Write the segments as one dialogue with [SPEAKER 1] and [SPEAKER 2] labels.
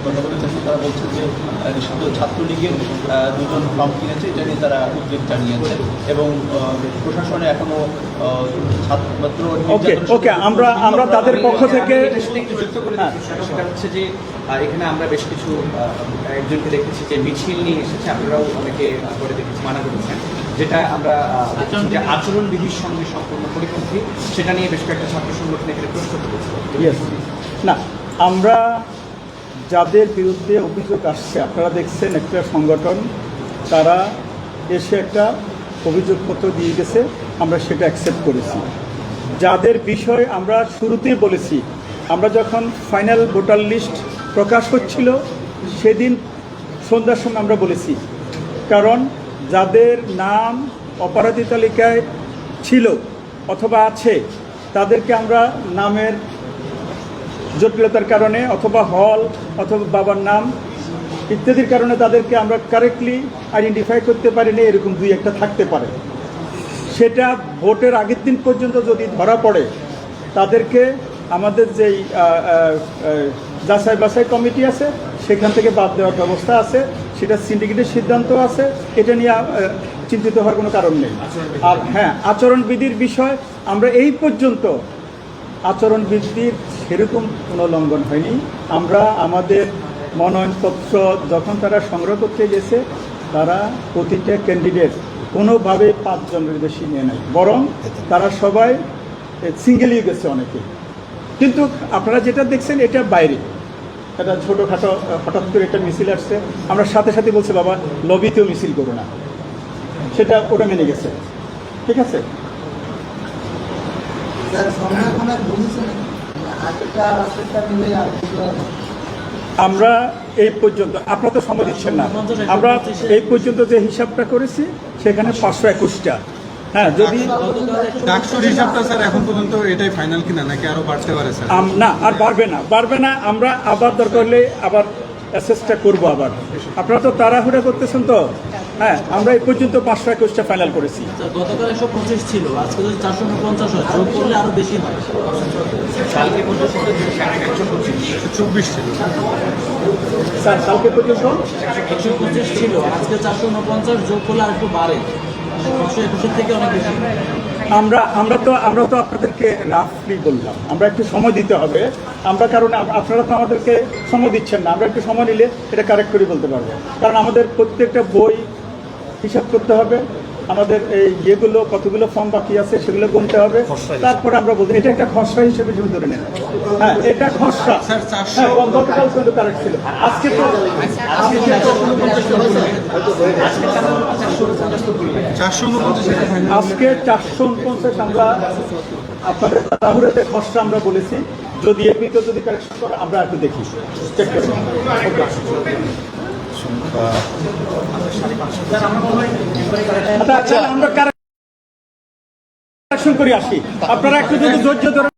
[SPEAKER 1] কথা বলতেছে, তারা বলছে যে শুধু ছাত্রলীগের দুজন ফর্ম কিনেছে, এটা নিয়ে তারা উদ্বেগ জানিয়েছে এবং প্রশাসনে এখনো ছাত্র
[SPEAKER 2] ওকে আমরা তাদের পক্ষ থেকে
[SPEAKER 3] একটু যুক্ত করে সেটা হচ্ছে যে এখানে আমরা বেশ কিছু একজনকে দেখেছি যে মিছিল নিয়ে এসেছে, আপনারাও অনেকে করে দেখেছি, মানা করেছেন, যেটা আমরা আচরণবিধির সঙ্গে সম্পূর্ণ পরিপন্থী, সেটা নিয়ে বেশ কয়েকটা ছাত্র সংগঠন এখানে প্রশ্ন করেছে।
[SPEAKER 2] না, আমরা যাদের বিরুদ্ধে অভিযোগ আসছে, আপনারা দেখছেন একটা সংগঠন তারা এসে একটা অভিযোগপত্র দিয়ে গেছে, আমরা সেটা অ্যাকসেপ্ট করেছি। যাদের বিষয় আমরা শুরুতেই বলেছি, আমরা যখন ফাইনাল ভোটার লিস্ট প্রকাশ হচ্ছিল সেদিন সন্ধ্যার সময় আমরা বলেছি, কারণ যাদের নাম অপরাধী তালিকায় ছিল অথবা আছে তাদেরকে আমরা নামের জটিলতার কারণে অথবা হল অথবা বাবার নাম ইত্যাদির কারণে তাদেরকে আমরা কারেক্টলি আইডেন্টিফাই করতে পারিনি, এরকম দুই একটা থাকতে পারে। সেটা ভোটের আগের দিন পর্যন্ত যদি ধরা পড়ে তাদেরকে আমাদের যেই যাচাই বাছাই কমিটি আছে সেখান থেকে বাদ দেওয়ার ব্যবস্থা আছে, সেটা সিন্ডিকেটের সিদ্ধান্ত আছে, এটা নিয়ে চিন্তিত হওয়ার কোনো কারণ নেই। আর হ্যাঁ, আচরণবিধির বিষয় আমরা এই পর্যন্ত আচরণবিধির সেরকম কোনো লঙ্ঘন হয়নি। আমরা আমাদের মনোনয়নপত্র যখন তারা সংগ্রহ করতে গেছে, তারা প্রতিটা ক্যান্ডিডেট কোনোভাবে 5 জনের বেশি নিয়ে নেয়, বরং তারা সবাই সিঙ্গেলই গেছে অনেকে। কিন্তু আপনারা যেটা দেখছেন এটা বাইরে, এটা ছোটোখাটো হঠাৎ করে একটা মিছিল আসছে, আমরা সাথে সাথে বলছি বাবা লবিতেও মিছিল করো না, সেটা ওটা মেনে গেছে, ঠিক আছে। আমরা এই পর্যন্ত, আপনারা তো সময় দিচ্ছেন না, আমরা এই পর্যন্ত যে হিসাবটা করেছি সেখানে 521টা। হ্যাঁ, যদি
[SPEAKER 4] ডাকসুর হিসাবটা স্যার এখন পর্যন্ত এটাই ফাইনাল কিনা নাকি আরো বাড়তে পারে স্যার?
[SPEAKER 2] না, আর বাড়বে না। আমরা আবার দরকার হলে আবার অ্যাসেসটা করবো আবার। আপনারা তো তাড়াহুড়া করতেছেন তো। হ্যাঁ, আমরা এই পর্যন্ত 521টা ফাইনাল করেছি।
[SPEAKER 5] গতকাল 125 ছিল, আজকে যদি 449 হয়, যোগ করলে আরো বেশি হয়।
[SPEAKER 3] কালকে পর্যন্ত 124
[SPEAKER 4] ছিল
[SPEAKER 2] স্যার, কালকে পর্যন্ত
[SPEAKER 5] 125 ছিল, আজকে 449, যোগ করলে আর একটু বাড়ে, 121 থেকে অনেক বেশি।
[SPEAKER 2] আমরা তো আপনাদেরকে রাফলি বললাম, আমরা একটু সময় দিতে হবে। আমরা কারণ আপনারা তো আমাদেরকে সময় দিচ্ছেন না, আমরা একটু সময় নিলে এটা কারেক্ট করে বলতে পারবো। কারণ আমাদের প্রত্যেকটা বই হিসাব করতে হবে, আমাদের এই ইয়েগুলো কতগুলো ফর্ম বাকি আছে সেগুলো গুনতে হবে, তারপরে আমরা বলতে এটা একটা খসড়া হিসেবে যদি ধরে নেন। হ্যাঁ, এটা খসড়া। হ্যাঁ, গতকাল কিন্তু কারেক্ট ছিল, আজকে তো
[SPEAKER 4] 449
[SPEAKER 2] আজকে 449 আমরা আপনাদের তাড়াহুড়োতে খসড়া আমরা বলেছি, যদি এর ভিতরে যদি কারেকশন করে আমরা একটু দেখি, চেক করি। আচ্ছা, আমরা কারেকশন করে আসি, আপনারা একটু যদি ধৈর্য ধরে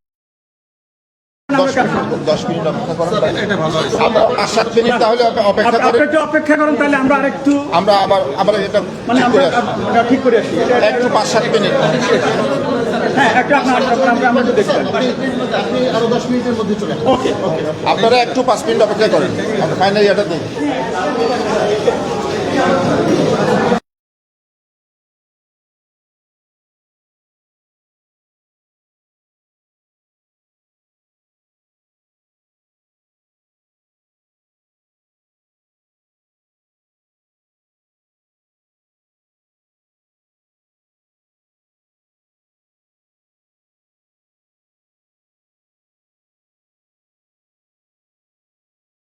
[SPEAKER 6] 10 মিনিট অপেক্ষা করেন,
[SPEAKER 4] এটা ভালো হয়।
[SPEAKER 6] 5-7 মিনিট তাহলে অপেক্ষা করে
[SPEAKER 2] একটু অপেক্ষা করেন, তাহলে আমরা আরেকটু
[SPEAKER 6] আমরা আবার এটা
[SPEAKER 2] মানে
[SPEAKER 6] ঠিক করে আসি।
[SPEAKER 2] আমরা ঠিক করে আসি,
[SPEAKER 6] একটু 5-7 মিনিট।
[SPEAKER 2] হ্যাঁ, একটা আমরা একটু দেখতে
[SPEAKER 6] আপনি আরো 10 মিনিটের মধ্যে চলে আসুন।
[SPEAKER 2] ওকে।
[SPEAKER 6] আপনারা একটু 5 মিনিট অপেক্ষা করেন, আমরা ফাইনালি এটা দেখি।